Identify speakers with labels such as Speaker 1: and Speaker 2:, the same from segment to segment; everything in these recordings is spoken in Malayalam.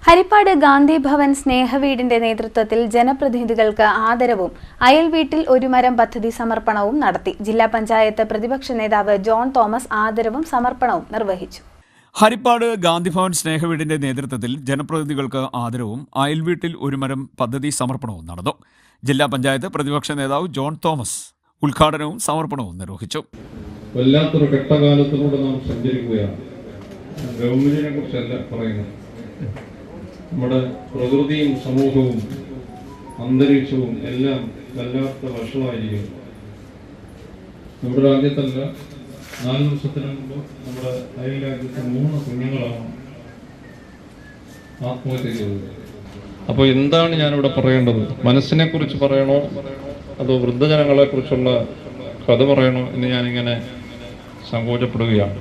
Speaker 1: ഹരിപ്പാട് ഗാന്ധി ഭവൻ സ്നേഹവീടിന്റെ നേതൃത്വത്തിൽ ജനപ്രതിനിധികൾക്ക് ആദരവും അയൽവീട്ടിൽ ഒരു മരം പദ്ധതി സമർപ്പണവും നടത്തി. ജില്ലാ പഞ്ചായത്ത് പ്രതിപക്ഷ നേതാവ് ജോൺ തോമസ് ആദരവും സമർപ്പണവും നിർവഹിച്ചു.
Speaker 2: ഹരിപ്പാട് ഗാന്ധി ഭവൻ സ്നേഹവീടിന്റെ നേതൃത്വത്തിൽ ജനപ്രതിനിധികൾക്ക് ആദരവും അയൽവീട്ടിൽ ഒരു മരം പദ്ധതി സമർപ്പണവും നടന്നു. ജില്ലാ പഞ്ചായത്ത് പ്രതിപക്ഷ നേതാവ് ജോൺ തോമസ് ഉദ്ഘാടനവും സമർപ്പണവും നിർവഹിച്ചു.
Speaker 3: വല്ലാത്തൊരു ഘട്ടകാലത്തിലൂടെ നാം സഞ്ചരിക്കുകയാണ്. ഗവൺമെന്റിനെ കുറിച്ചല്ല പറയുന്നത്, നമ്മുടെ പ്രകൃതിയും സമൂഹവും അന്തരീക്ഷവും എല്ലാം വല്ലാത്ത വഷളായിരിക്കുന്നു. നമ്മുടെ രാജ്യത്തല്ല, 4 ദിവസത്തിന് മുമ്പ് നമ്മുടെ അയൽ രാജ്യത്ത് 3 കുഞ്ഞുങ്ങളാണ് ആത്മഹത്യ ചെയ്തത്. അപ്പോൾ എന്താണ് ഞാനിവിടെ പറയേണ്ടത്? മനസ്സിനെ കുറിച്ച് പറയണോ അതോ വൃദ്ധജനങ്ങളെ കുറിച്ചുള്ള കഥ പറയണോ എന്ന് ഞാനിങ്ങനെ സങ്കോചപ്പെടുകയാണ്.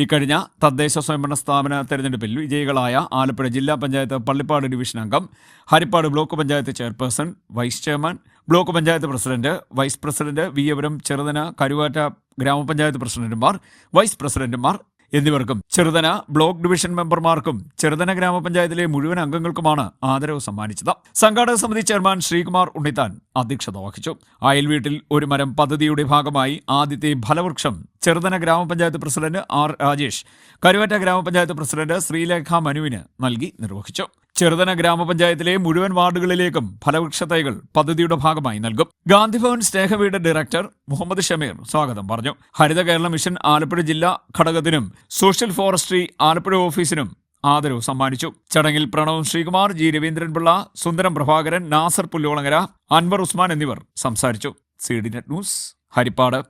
Speaker 2: ഇക്കഴിഞ്ഞ തദ്ദേശ സ്വയംഭരണ സ്ഥാപന തെരഞ്ഞെടുപ്പിൽ വിജയികളായ ആലപ്പുഴ ജില്ലാ പഞ്ചായത്ത് പള്ളിപ്പാട് ഡിവിഷൻ അംഗം, Harippad block panchayat chairperson, vice chairman, block panchayat president, vice president, Veeyapuram, Cheruthana, Karuvatta ഗ്രാമപഞ്ചായത്ത് പ്രസിഡന്റുമാർ, വൈസ് പ്രസിഡന്റുമാർ എന്നിവർക്കും ചെറുതന ബ്ലോക്ക് ഡിവിഷൻ മെമ്പർമാർക്കും ചെറുതന ഗ്രാമപഞ്ചായത്തിലെ മുഴുവൻ അംഗങ്ങൾക്കുമാണ് ആദരവ് സമ്മാനിച്ചത്. സംഘാടക സമിതി ചെയർമാൻ ശ്രീകുമാർ ഉണ്ണിത്താൻ അധ്യക്ഷത വഹിച്ചു. അയൽവീട്ടിൽ ഒരു മരം പദ്ധതിയുടെ ഭാഗമായി ആദ്യത്തെ ഫലവൃക്ഷം ചെറുതന ഗ്രാമപഞ്ചായത്ത് പ്രസിഡന്റ് ആർ രാജേഷ് കരുവാറ്റ ഗ്രാമപഞ്ചായത്ത് പ്രസിഡന്റ് ശ്രീലേഖ മനുവിന് നൽകി നിർവഹിച്ചു. ചെറുതന ഗ്രാമപഞ്ചായത്തിലെ മുഴുവൻ വാർഡുകളിലേക്കും ഫലവൃക്ഷ തൈകൾ പദ്ധതിയുടെ ഭാഗമായി നൽകും. ഗാന്ധിഭവൻ സ്നേഹവീട് ഡയറക്ടർ മുഹമ്മദ് ഷമീർ സ്വാഗതം പറഞ്ഞു. ഹരിത കേരള മിഷൻ ആലപ്പുഴ ജില്ലാ ഘടകത്തിനും സോഷ്യൽ ഫോറസ്ട്രി ആലപ്പുഴ ഓഫീസിനും ആദരവ് സമ്മാനിച്ചു. ചടങ്ങിൽ പ്രണവ് ശ്രീകുമാർ, ജി രവീന്ദ്രൻപിള്ള, സുന്ദരം പ്രഭാകരൻ, നാസർ പുല്ലോളങ്ങര, അൻവർ ഉസ്മാൻ എന്നിവർ സംസാരിച്ചു. CDNet news, Harippad.